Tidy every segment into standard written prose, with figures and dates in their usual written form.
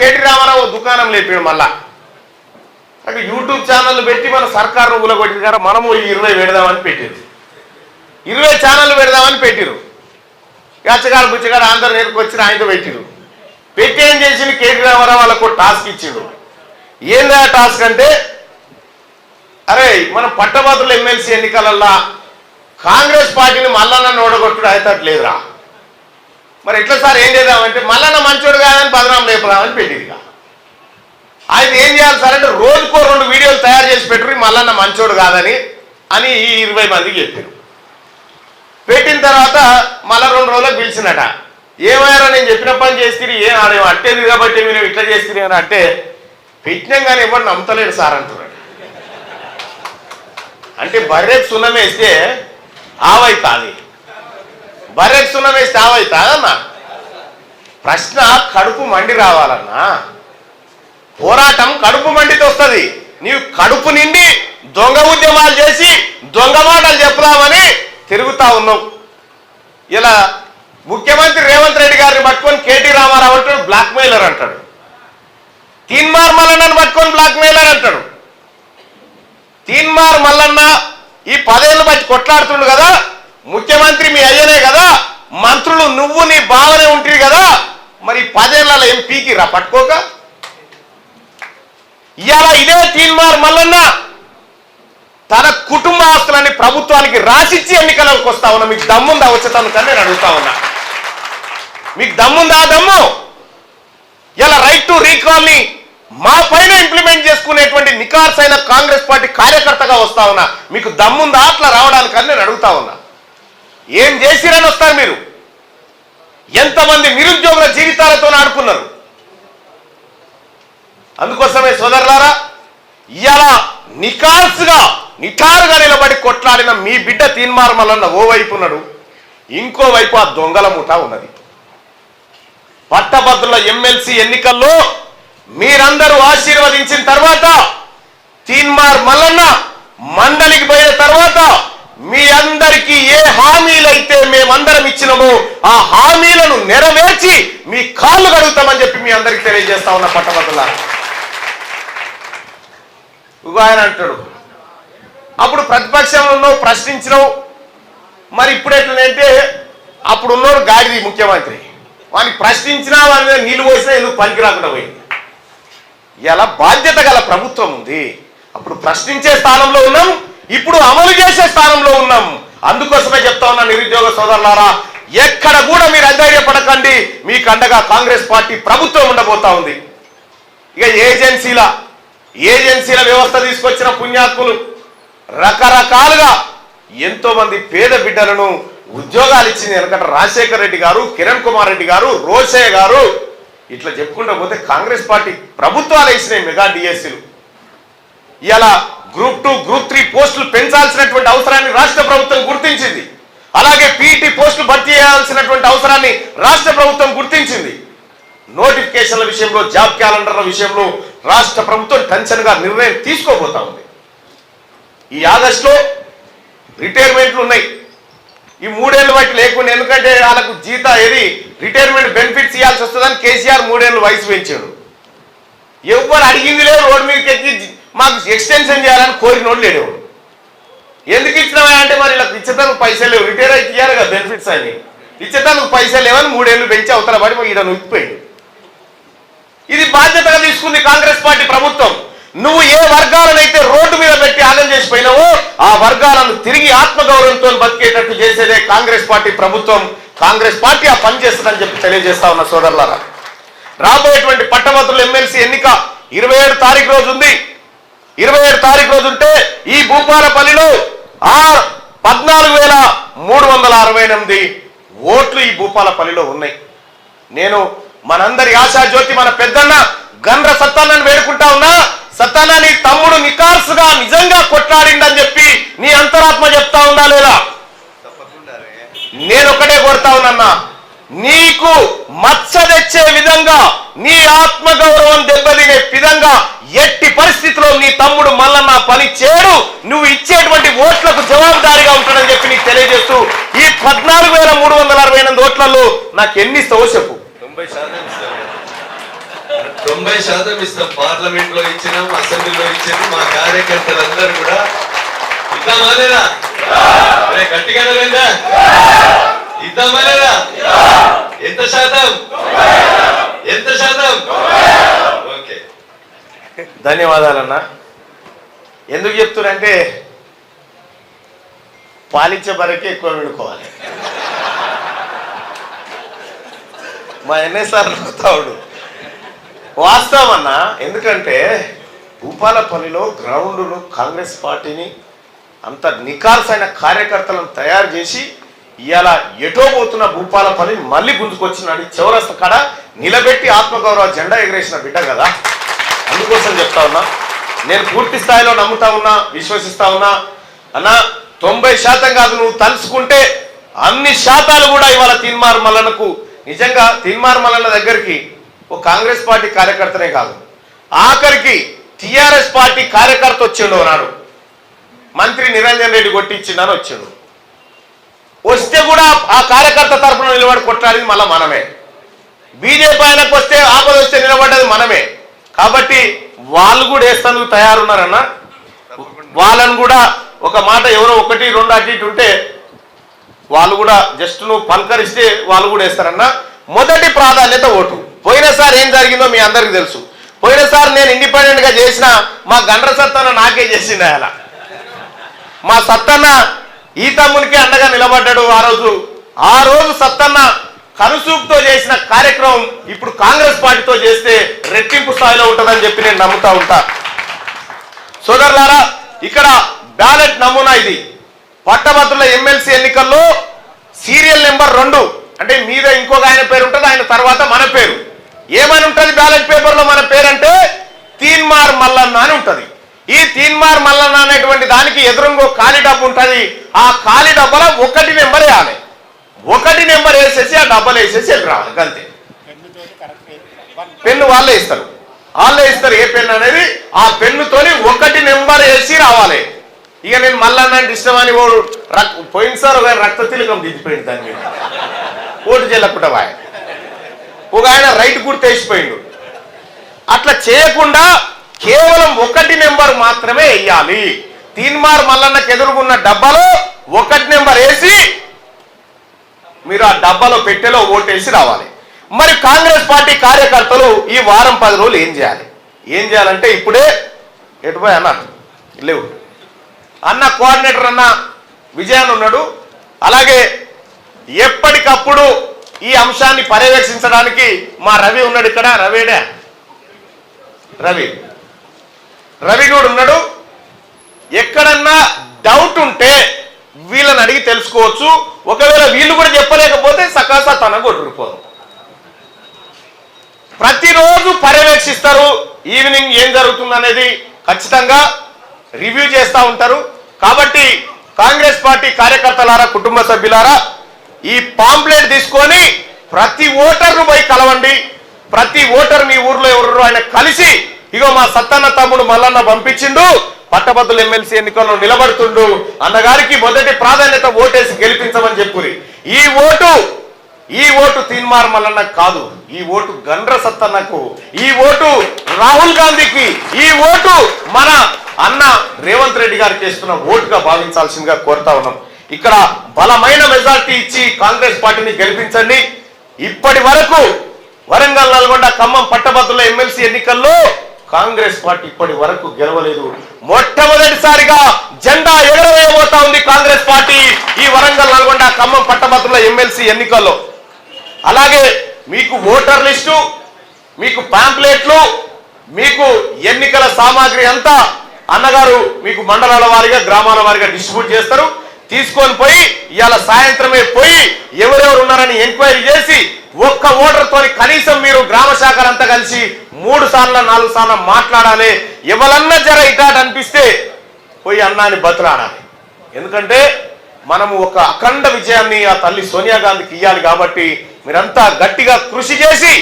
KT Ramarao దుకాణం లేపాడు. మళ్ళా అక్కడ యూట్యూబ్ ఛానళ్ళు పెట్టి మన సర్కారు ఊలగొట్టింది కదా, మనము 20 పెడదామని పెట్టారు, 20 ఛానళ్ళు పెడదామని పెట్టిరు. గచ్చగాడు బుచ్చగాడు అందరు నేర్కొచ్చి ఆయనతో పెట్టిరు. పెట్టి ఏం చేసింది, కేటీ రామారావు వాళ్ళకు టాస్క్ ఇచ్చిండు. ఏందా టాస్క్ అంటే, అరే మన పట్టభద్రుల ఎమ్మెల్సీ ఎన్నికలల్లా కాంగ్రెస్ పార్టీని మల్లన్న ఓడగొట్టుడు అయితట్లేదురా, మరి ఎట్లా సార్ ఏం చేద్దామంటే మల్లన్న మంచోడు కాదని బదనాం లేపుదామని పెట్టింది. ఆయన ఏం చేయాలి సార్ అంటే రోజుకో 2 వీడియోలు తయారు చేసి పెట్టరు మల్లన్న మంచోడు కాదని అని ఈ 20 మందికి చెప్పారు. పెట్టిన తర్వాత మళ్ళా 2 రోజులకు పిలిచినట. ఏమయ్యారో నేను చెప్పిన పని చేస్తే ఏం ఆడేమో అట్టేది కాబట్టి మీరు ఇట్లా చేస్తే అని అంటే, పెట్టినాం కానీ ఎవరు నమ్మతలేడు సార్ అంటున్నాడు. అంటే బర్రెకు సున్నం వేస్తే ఆవైతాది, బర్రెకు సున్నం వేస్తే ఆవైతాదన్నా. ప్రశ్న కడుపు మండి రావాలన్నా, పోరాటం కడుపు మండితో వస్తుంది. నీవు కడుపు నిండి దొంగ ఉద్యమాలు చేసి దొంగ మాటలు చెప్పుదామని తిరుగుతా ఉన్నావు. ఇలా ముఖ్యమంత్రి రేవంత్ రెడ్డి గారిని పట్టుకొని కేటీ రామారావు అంటాడు బ్లాక్ మెయిలర్ అంటాడు, తీన్మార్ మల్లన్నను పట్టుకొని బ్లాక్ మెయిలర్ అంటాడు. తీన్మార్ మల్లన్న ఈ 10 ఏళ్ళు బట్టి కొట్లాడుతుండు కదా, ముఖ్యమంత్రి మీ అయ్యనే కదా, మంత్రులు నువ్వు నీ బావనే ఉంటుంది కదా, మరి 10 ఏళ్లలో ఏం పీకిరా పట్టుకోక. ఇవాళ ఇదే తీన్మార్ మల్లన్న తన కుటుంబ ఆస్తులని ప్రభుత్వానికి రాసిచ్చి ఎన్నికలకు వస్తా ఉన్నా. మీకు దమ్ముందా వచ్చేతాను కానీ నేను అడుగుతా ఉన్నా, మీకు దమ్ముందా? దమ్ము ఇలా రైట్ టు రీకాల్ ని మా పైన ఇంప్లిమెంట్ చేసుకునేటువంటి నికార్స్ అయిన కాంగ్రెస్ పార్టీ కార్యకర్తగా వస్తా ఉన్నా. మీకు దమ్ముందా అట్లా రావడానికని నేను అడుగుతా ఉన్నా. ఏం చేసిరని వస్తారు మీరు? ఎంతమంది నిరుద్యోగుల జీవితాలతో ఆడుకున్నారు. అందుకోసమే సోదరులారా, ఇవాళ నిఠారుగా నిలబడి కొట్లాడిన మీ బిడ్డ తీన్మార్ మల్లన్న ఓవైపు ఉన్నాడు, ఇంకోవైపు ఆ దొంగల ముఠా ఉన్నది. పట్టభద్రుల ఎమ్మెల్సీ ఎన్నికల్లో మీరందరూ ఆశీర్వదించిన తర్వాత తీన్మార్ మల్లన్న మండలికి పోయిన తర్వాత మీ అందరికీ ఏ హామీలైతే మేమందరం ఇచ్చినామో ఆ హామీలను నెరవేర్చి మీ కాళ్ళు కడుగుతామని చెప్పి మీ అందరికి తెలియజేస్తా ఉన్న పట్టభద్రుల. ఆయన అంటాడు అప్పుడు ప్రతిపక్షంలో ఉన్నావు ప్రశ్నించినావు, మరి ఇప్పుడు ఎట్లనంటే అప్పుడు ఉన్నోడు గాడిది ముఖ్యమంత్రి, వాడిని ప్రశ్నించినా వాడి మీద నీళ్లు పోసినా ఎందుకు పనికి రాకుండా పోయింది. ఇలా బాధ్యత గల ప్రభుత్వం ఉంది. అప్పుడు ప్రశ్నించే స్థానంలో ఉన్నాం, ఇప్పుడు అమలు చేసే స్థానంలో ఉన్నాం. అందుకోసమే చెప్తా ఉన్నా నిరుద్యోగ సోదరులారా, ఎక్కడ కూడా మీరు అధైర్యపడకండి, మీకు అండగా కాంగ్రెస్ పార్టీ ప్రభుత్వం ఉండబోతా ఉంది. ఇక ఏజెన్సీల వ్యవస్థ తీసుకొచ్చిన పుణ్యాత్ములు రకరకాలుగా ఎంతో మంది పేద బిడ్డలను ఉద్యోగాలు ఇచ్చింది. ఎందుకంటే రాజశేఖర రెడ్డి గారు, కిరణ్ కుమార్ రెడ్డి గారు, రోషయ్య గారు ఇట్లా చెప్పుకుంటూ పోతే కాంగ్రెస్ పార్టీ ప్రభుత్వాలు ఇచ్చినాయి మెగా డిఎస్సీలు. ఇలా గ్రూప్ 2, గ్రూప్ 3 పోస్టులు పెంచాల్సినటువంటి అవసరాన్ని రాష్ట్ర ప్రభుత్వం గుర్తించింది. అలాగే పీఈటీ పోస్టులు భర్తీ చేయాల్సినటువంటి అవసరాన్ని రాష్ట్ర ప్రభుత్వం గుర్తించింది. నోటిఫికేషన్ల విషయంలో, జాబ్ క్యాలెండర్ల విషయంలో రాష్ట్ర ప్రభుత్వం టెన్షన్గా నిర్ణయం తీసుకోబోతా ఉంది. ఈ ఆగస్టులో రిటైర్మెంట్లు ఉన్నాయి. ఈ 3 ఏళ్ళు బట్టి లేకుండా, ఎందుకంటే వాళ్ళకు రిటైర్మెంట్ బెనిఫిట్స్ ఇవ్వాల్సి వస్తుందని కేసీఆర్ 3 ఏళ్ళు వయసు పెంచాడు. ఎవరు అడిగింది లేదు, రోడ్డు మీదకి ఎక్కి మాకు ఎక్స్టెన్షన్ చేయాలని కోరినోడు లేడు. ఎందుకు ఇచ్చినావా అంటే మరి ఇలా ఇచ్చేతానికి పైసలు లేవు, రిటైర్ అయితే ఇవ్వాలి కదా బెనిఫిట్స్ అని, ఇచ్చేతానికి పైసలు లేవని 3 ఏళ్ళు పెంచి అవతల పడి ఈడ నొప్పిపోయాడు. ఇది బాధ్యతగా తీసుకుంది కాంగ్రెస్ పార్టీ ప్రభుత్వం. నువ్వు ఏ వర్గాలనైతే రోడ్డు మీద పెట్టి ఆగం చేసిపోయినావో ఆ వర్గాలను తిరిగి ఆత్మగౌరవంతో బతికేటట్టు చేసేదే కాంగ్రెస్ పార్టీ ప్రభుత్వం. కాంగ్రెస్ పార్టీ ఆ పని చేస్తుందని చెప్పి తెలియజేస్తా ఉన్న సోదరులారా. రాబోయేటువంటి పట్టభద్రుల ఎమ్మెల్సీ ఎన్నిక 27 తారీఖు రోజు ఉంది. 27 తారీఖు రోజు ఉంటే ఈ భూపాలపల్లిలో 14,368 ఓట్లు ఈ భూపాలపల్లిలో ఉన్నాయి. నేను మనందరి ఆశాజ్యోతి మన పెద్దన్న గండ్ర సత్తాన్నని వేడుకుంటా ఉన్నా. సత్తాన్న, నీ తమ్ముడు నికార్సుగా నిజంగా కొట్లాడిందని చెప్పి నీ అంతరాత్మ చెప్తా ఉందా లేదా? నేను ఒకటే కోరుతా ఉన్నా, నీకు మచ్చ తెచ్చే విధంగా, నీ ఆత్మగౌరవం దెబ్బతినే విధంగా ఎట్టి పరిస్థితిలో నీ తమ్ముడు మల్లన్న పని చేయడు. నువ్వు ఇచ్చేటువంటి ఓట్లకు జవాబుదారీగా ఉంటాడని చెప్పి నీకు తెలియజేస్తూ ఈ 14,368 ఓట్లలో నాకు ఎన్ని ఇస్తావో చెప్పు. 90% 90% ఇస్తాం. పార్లమెంట్ లో ఇచ్చినాం, అసెంబ్లీలో ఇచ్చినాం. మా కార్యకర్తలందరూ కూడా ఇద్దామా లేదా? గట్టిగా లేదా? ఇద్దామా లేదా? ఎంత శాతం? ఎంత శాతం? ఓకే, ధన్యవాదాలన్నా. ఎందుకు చెప్తున్నారంటే పాలించే బరకే ఎక్కువ వినుకోవాలి. మా ఎన్ఎస్ఆర్ నవ్వుతాడు. వాస్తవం అన్న. ఎందుకంటే భూపాలపల్లిలో గ్రౌండ్ను కాంగ్రెస్ పార్టీని అంత నికార్సైన కార్యకర్తలను తయారు చేసి ఇవాళ ఎటో పోతున్న భూపాలపల్లి మళ్ళీ గుంజుకొచ్చినాడు. చౌరస్తా కాడ నిలబెట్టి ఆత్మగౌరవ జెండా ఎగరేసిన బిడ్డ కదా. అందుకోసం చెప్తా ఉన్నా, నేను పూర్తి స్థాయిలో నమ్ముతా ఉన్నా, విశ్వసిస్తా ఉన్నా. అన్న 90% కాదు, నువ్వు తలుసుకుంటే అన్ని శాతాలు కూడా ఇవాళ తీన్మార్ మల్లన్నకు. నిజంగా తీన్మార్ మల్లన్న దగ్గరికి ఓ కాంగ్రెస్ పార్టీ కార్యకర్తనే కాదు, ఆఖరికి టిఆర్ఎస్ పార్టీ కార్యకర్త వచ్చిండు నాడు. మంత్రి నిరంజన్ రెడ్డి కొట్టించిండని వచ్చిండు. వస్తే కూడా ఆ కార్యకర్త తరఫున నిలబడి కొట్లాడింది మళ్ళీ మనమే. బీజేపీ ఆయనకు వస్తే ఆపద వస్తే నిలబడ్డది మనమే. కాబట్టి వాళ్ళు కూడా వేస్తాను తయారున్నారన్న. వాళ్ళని కూడా ఒక మాట ఎవరో 1, 2 అటు ఇటు ఉంటే వాళ్ళు కూడా జస్ట్ నువ్వు పలకరిస్తే వాళ్ళు కూడా వేస్తారన్న. మొదటి ప్రాధాన్యత ఓటు. పోయినసారి ఏం జరిగిందో మీ అందరికీ తెలుసు. పోయినసారి నేను ఇండిపెండెంట్ గా చేసిన మా గండ్ర సత్తన్న నాకే చేసింది. అలా మా సత్తన్న ఈ తమ్మునికి అండగా నిలబడ్డాడు. ఆ రోజు సత్తన్న కనుసూపుతో చేసిన కార్యక్రమం ఇప్పుడు కాంగ్రెస్ పార్టీతో చేస్తే రెట్టింపు స్థాయిలో ఉంటుందని చెప్పి నేను నమ్ముతా ఉంటా. సోదరులారా, ఇక్కడ బ్యాలెట్ నమూనా ఇది. పట్టభద్రుల ఎమ్మెల్సీ ఎన్నికల్లో సీరియల్ నెంబర్ 2 అంటే మీద ఇంకొక ఆయన పేరు ఉంటుంది, ఆయన తర్వాత మన పేరు. ఏమని ఉంటుంది బ్యాలెట్ పేపర్లో మన పేరు అంటే తీన్మార్ మల్లన్న అని ఉంటుంది. ఈ తీన్మార్ మల్లన్న అనేటువంటి దానికి ఎదురుంగో ఖాళీ డబ్బు ఉంటుంది. ఆ ఖాళీ డబ్బల 1 నెంబర్ వేయాలి. 1 నెంబర్ వేసేసి ఆ డబ్బలు వేసేసి రావాలి అంతే. పెన్ను వాళ్ళే ఇస్తారు. ఏ పెన్ను అనేది ఆ పెన్నుతోని 1 నెంబర్ వేసి రావాలి. ఇక నేను మల్లన్న అంటే ఇష్టమని పోయినసారి ఒక రక్త తిలకం దిగిపోయింది దాని మీద. ఓటు చెల్లకుండా ఒక ఆయన రైట్ గుర్తు వేసిపోయిండు. అట్లా చేయకుండా కేవలం 1 నెంబర్ మాత్రమే వేయాలి. తీన్మార్ మల్లన్నకు ఎదురుగున్న డబ్బాలో 1 నెంబర్ వేసి మీరు ఆ డబ్బాలో పెట్టెలో ఓటేసి రావాలి. మరి కాంగ్రెస్ పార్టీ కార్యకర్తలు ఈ వారం 10 రోజులు ఏం చేయాలంటే ఇప్పుడే ఎటుపోయి అన్న లేవు అన్న కోఆర్డినేటర్ అన్న విజయాన్ ఉన్నాడు. అలాగే ఎప్పటికప్పుడు ఈ అంశాన్ని పర్యవేక్షించడానికి మా రవి ఉన్నాడు. ఇక్కడ రవి కూడా ఉన్నాడు. ఎక్కడన్నా డౌట్ ఉంటే వీళ్ళని అడిగి తెలుసుకోవచ్చు. ఒకవేళ వీళ్ళు కూడా చెప్పలేకపోతే సకాసా తన కొట్టుకుపోదు. ప్రతిరోజు పర్యవేక్షిస్తారు. ఈవినింగ్ ఏం జరుగుతుంది అనేది ఖచ్చితంగా రివ్యూ చేస్తూ ఉంటారు. కాబట్టి కాంగ్రెస్ పార్టీ కార్యకర్తలారా, కుటుంబ సభ్యులారా, ఈ పాంప్లెట్ తీసుకొని ప్రతి ఓటర్ను పోయి కలవండి. ప్రతి ఓటర్ మీ ఊర్లో ఎవరు ఆయన కలిసి ఇగో మా సత్తన్న తమ్ముడు మల్లన్న పంపించిండు, పట్టభద్రుల ఎమ్మెల్సీ ఎన్నికల్లో నిలబడుతుండు, అన్నగారికి మొదటి ప్రాధాన్యత ఓటేసి గెలిపించమని చెప్పురి. ఈ ఓటు తీన్మార్ మల్లన్నకు కాదు, ఈ ఓటు గండ్ర సత్తన్నకు, ఈ ఓటు రాహుల్ గాంధీకి, ఈ ఓటు మన అన్న రేవంత్ రెడ్డి గారికి ఇస్తున్న ఓటుగా భావించాల్సిందిగా కోరుతా ఉన్నాం. ఇక్కడ బలమైన మెజార్టీ ఇచ్చి కాంగ్రెస్ పార్టీని గెలిపించండి. ఇప్పటి వరకు వరంగల్, నల్గొండ, ఖమ్మం పట్టభద్రుల ఎమ్మెల్సీ ఎన్నికల్లో కాంగ్రెస్ పార్టీ ఇప్పటి వరకు గెలవలేదు. మొట్టమొదటిసారిగా జెండా ఎగరవేయబోతా ఉంది కాంగ్రెస్ పార్టీ ఈ వరంగల్, నల్గొండ, ఖమ్మం పట్టభద్రుల ఎమ్మెల్సీ ఎన్నికల్లో. అలాగే మీకు ఓటర్ లిస్టు, మీకు పాంప్లెట్లు, మీకు ఎన్నికల సామాగ్రి అంతా అన్నగారు మీకు మండలాల వారీగా, గ్రామాల వారీగా డిస్ట్రిబ్యూట్ చేస్తారు. తీసుకొని పోయి ఇవాళ సాయంత్రమే పోయి ఎవరెవరు ఉన్నారని ఎంక్వైరీ చేసి ఒక్క ఓటర్తో కనీసం మీరు గ్రామ శాఖలంతా కలిసి 3 సార్లు 4 సార్లు మాట్లాడాలి. ఎవరన్నా జర ఇటాట్ అనిపిస్తే పోయి అన్నాని బతులాడాలి. ఎందుకంటే మనము ఒక అఖండ విజయాన్ని ఆ తల్లి సోనియా గాంధీకి ఇవ్వాలి. కాబట్టి మీరంతా గట్టిగా కృషి చేసి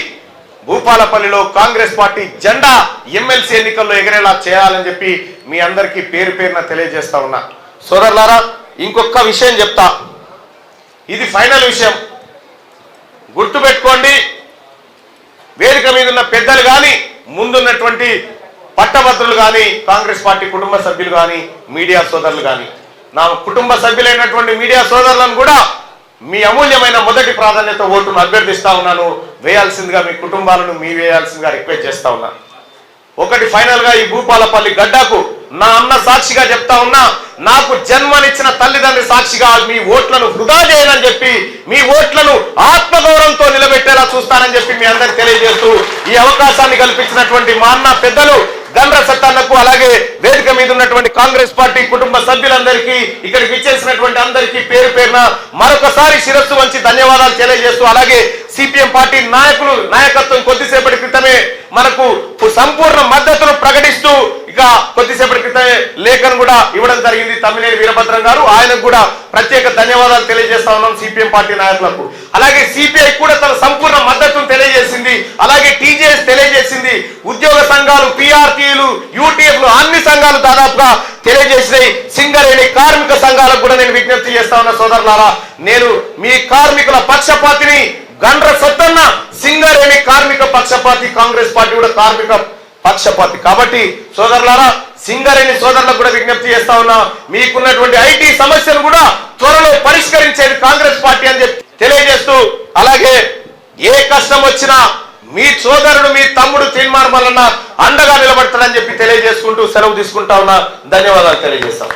భూపాలపల్లిలో కాంగ్రెస్ పార్టీ జెండా ఎమ్మెల్సీ ఎన్నికల్లో ఎగరేలా చేయాలని చెప్పి మీ అందరికీ పేరు పేరున తెలియజేస్తా ఉన్నా. సోదరులారా, ఇంకొక విషయం చెప్తా, ఇది ఫైనల్ విషయం, గుర్తుపెట్టుకోండి. వేదిక మీద ఉన్న పెద్దలు కానీ ముందున్నటువంటి పట్టభద్రులు కానీ కాంగ్రెస్ పార్టీ కుటుంబ సభ్యులు కానీ మీడియా సోదరులు కానీ నా కుటుంబ సభ్యులైనటువంటి మీడియా సోదరులను కూడా మీ అమూల్యమైన మొదటి ప్రాధాన్యత ఓటును అభ్యర్థిస్తా ఉన్నాను. వేయాల్సిందిగా మీ కుటుంబాలను మీ వేయాల్సిందిగా రిక్వెస్ట్ చేస్తా ఉన్నాను. ఒకటి ఫైనల్ గా ఈ భూపాలపల్లి గడ్డకు నా అన్న సాక్షిగా చెప్తా ఉన్నా, నాకు జన్మనిచ్చిన తల్లిదండ్రి సాక్షిగా మీ ఓట్లను వృధా చేయనని చెప్పి మీ ఓట్లను ఆత్మగౌరవంతో నిలబెట్టేలా చూస్తానని చెప్పి మీ అందరికి తెలియజేస్తూ ఈ అవకాశాన్ని కల్పించినటువంటి మా అన్న పెద్దలు గండ్ర సత్తన్నకు అలాగే వేదిక మీద ఉన్నటువంటి కాంగ్రెస్ పార్టీ కుటుంబ సభ్యులందరికీ ఇక్కడికి ఇచ్చేసినటువంటి అందరికీ పేరు పేరున మరొకసారి శిరస్సు వంచి ధన్యవాదాలు తెలియజేస్తూ అలాగే సిపిఎం పార్టీ నాయకత్వం కొద్దిసేపటి క్రితమే మనకు సంపూర్ణ మద్దతును ప్రకటిస్తూ ఇక కొద్దిసేపటి క్రితమే లేఖను కూడా ఇవ్వడం జరిగింది తమ్మినేని వీరభద్రం గారు. ఆయనకు కూడా ప్రత్యేక ధన్యవాదాలు తెలియజేస్తా ఉన్నాం సిపిఎం పార్టీ నాయకులకు. అలాగే సిపిఐ కూడా తన సంపూర్ణ మద్దతును తెలియజేసింది. అలాగే టీజేఎస్ తెలియజేసింది. ఉద్యోగ సంఘాలు, పిఆర్టీలు, యూటీఎఫ్లు అన్ని సంఘాలు దాదాపుగా తెలియజేసినాయి. సింగరేణి కార్మిక సంఘాలకు కూడా నేను విజ్ఞప్తి చేస్తా ఉన్నా సోదరులారా, నేను మీ కార్మికుల పక్షపాతిని. గండ్ర సత్తన్న సింగరేణి కార్మిక పక్షపాతి, కాంగ్రెస్ పార్టీ కూడా కార్మిక పక్షపాతి. కాబట్టి సోదరులారా, సింగరేణి సోదరులకు కూడా విజ్ఞప్తి చేస్తా ఉన్నా, మీకున్నటువంటి ఐటీ సమస్యను కూడా త్వరలో పరిష్కరించేది కాంగ్రెస్ పార్టీ అని చెప్పి తెలియజేస్తూ అలాగే ఏ కష్టం వచ్చినా మీ సోదరుడు మీ తమ్ముడు తీర్మానం వలన అండగా నిలబడతాడని చెప్పి తెలియజేసుకుంటూ సెలవు తీసుకుంటా ఉన్నా. ధన్యవాదాలు తెలియజేస్తాం.